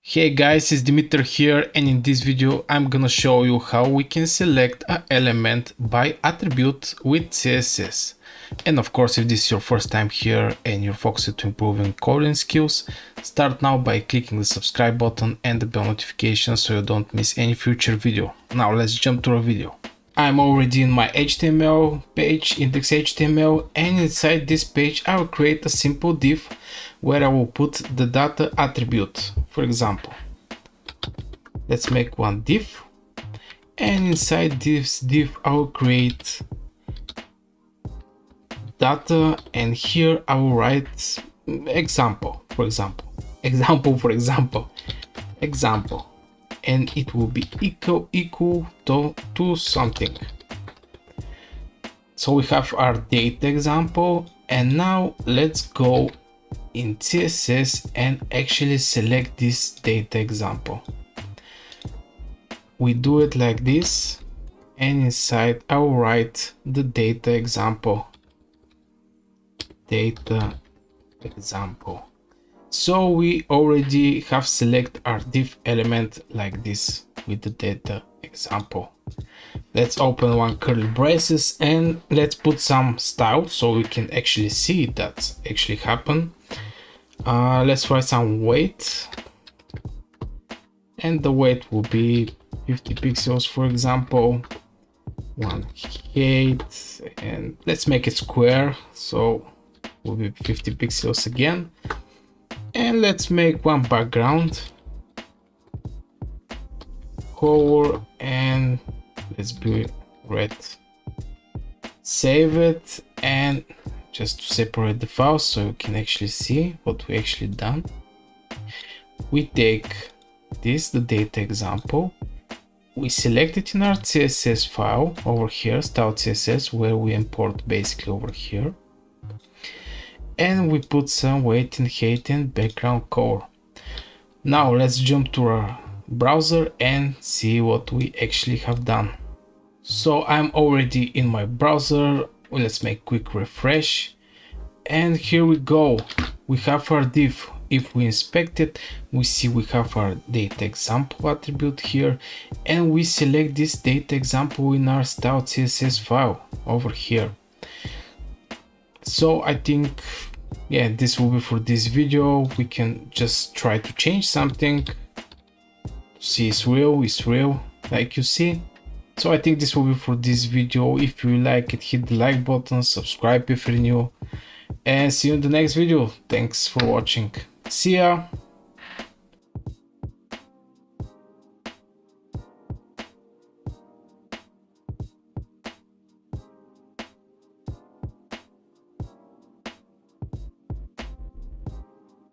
Hey guys, it's Dimitri here, and in this video I'm gonna show you how we can select an element by attribute with CSS. And of course, if this is your first time here and you're focused to improving coding skills, start now by clicking the subscribe button and the bell notification so you don't miss any future video. Now let's jump to a video. I'm already in my HTML page, index.html, and inside this page I will create a simple div where I will put the data attribute. For example, let's make one div, and inside this div I will create data, and here I will write example, for example, and it will be equal to something. So we have our data example, and now let's go in CSS and actually select this data example. We do it like this, and inside I will write the data example. So we already have select our div element like this with the data example. Let's open one curly braces and let's put some style so we can actually see that actually happen. Let's write some weight, and the weight will be 50 pixels, for example, 1 height, and let's make it square, so will be 50 pixels again. And let's make one background color, and let's be red. Save it, and just to separate the files so you can actually see what we actually done, we take this, the data example, we select it in our CSS file over here, style CSS, where we import basically over here, and we put some weight and height and background color. Now let's jump to our browser and see what we actually have done. So I'm already in my browser. Let's make quick refresh, and here we go. We have our div. If we inspect it, we see we have our data example attribute here, and we select this data example in our style CSS file over here. So I think, yeah, this will be for this video. We can just try to change something. See, it's real, like you see. So I think this will be for this video. If you like it, hit the like button, subscribe if you're new, and see you in the next video. Thanks for watching. See ya.